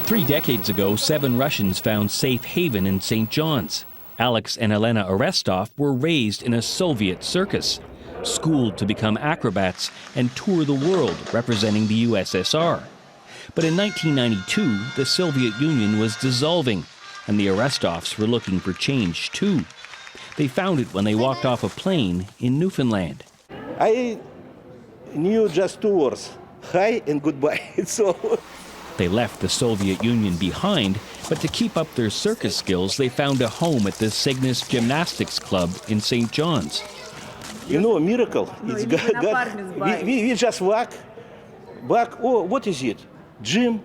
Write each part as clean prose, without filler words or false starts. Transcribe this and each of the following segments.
3 decades ago, 7 Russians found safe haven in St. John's. Alex and Elena Arestov were raised in a Soviet circus, schooled to become acrobats and tour the world representing the USSR. But in 1992, the Soviet Union was dissolving, and the Arestovs were looking for change too. They found it when they walked off a plane in Newfoundland. I knew just 2 words, hi and goodbye. So they left the Soviet Union behind, but to keep up their circus skills, they found a home at the Cygnus Gymnastic Club in St. John's. You know, a miracle. It's God. We just walk back. Oh, what is it? Gym.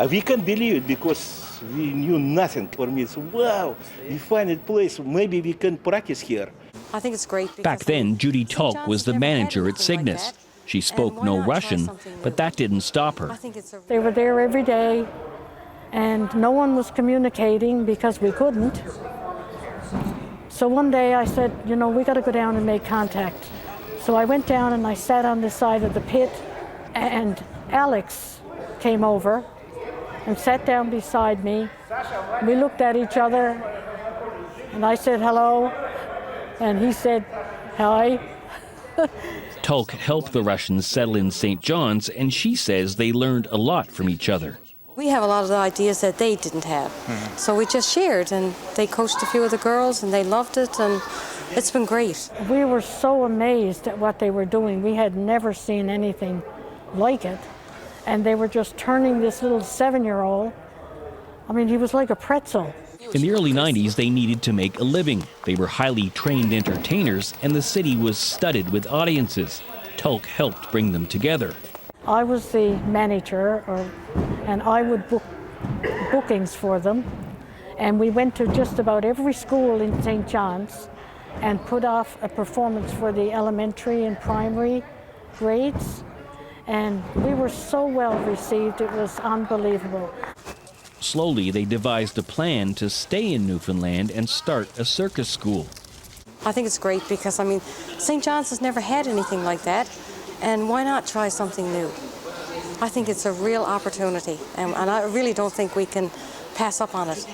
We can't believe it because we knew nothing. For me, it's wow. We find a place. Maybe we can practice here. I think it's great. Back then, Judy Tulk was the manager at Cygnus. She spoke no Russian, but that didn't stop her. They were there every day, and no one was communicating because we couldn't. So one day I said, you know, we got to go down and make contact. So I went down and I sat on the side of the pit, and Alex came over and sat down beside me. We looked at each other, and I said hello, and he said hi. Tulk helped the Russians settle in St. John's, and she says they learned a lot from each other. We have a lot of the ideas that they didn't have. So we just shared, and they coached a few of the girls, and they loved it, and it's been great. We were so amazed at what they were doing. We had never seen anything like it. And they were just turning this little 7-year-old. I mean, he was like a pretzel. In the early 90s, they needed to make a living. They were highly trained entertainers, and the city was studded with audiences. Tulk helped bring them together. I was the manager, and I would book bookings for them. And we went to just about every school in St. John's and put off a performance for the elementary and primary grades. And we were so well received, it was unbelievable. Slowly, they devised a plan to stay in Newfoundland and start a circus school. I think it's great because, I mean, St. John's has never had anything like that, and why not try something new? I think it's a real opportunity, and I really don't think we can pass up on it.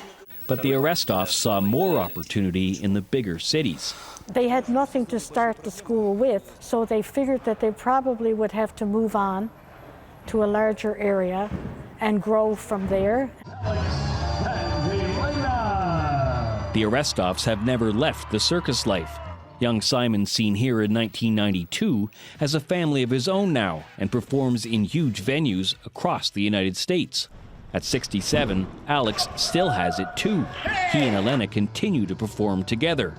But the Arestovs saw more opportunity in the bigger cities. They had nothing to start the school with, so they figured that they probably would have to move on to a larger area and grow from there. The Arestovs have never left the circus life. Young Simon, seen here in 1992, has a family of his own now and performs in huge venues across the United States. At 67, Alex still has it too. He and Elena continue to perform together.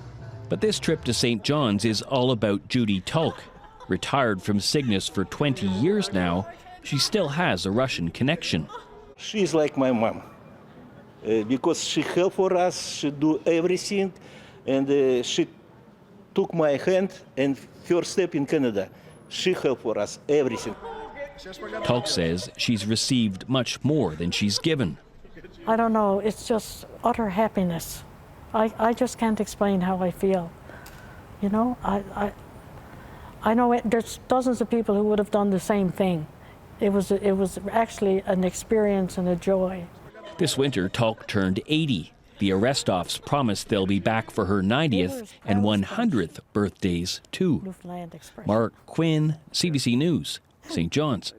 But this trip to St. John's is all about Judy Tulk. Retired from Cygnus for 20 years now, she still has a Russian connection. She's like my mom, because she helped for us, she do everything, and she took my hand and first step in Canada. She helped for us, everything. Tulk says she's received much more than she's given. I don't know, it's just utter happiness. I just can't explain how I feel. You know, I know there's dozens of people who would have done the same thing. It was actually an experience and a joy. This winter, Tulk turned 80. The Arestovs promised they'll be back for her 90th and 100th birthdays too. Mark Quinn, CBC News, St. John's.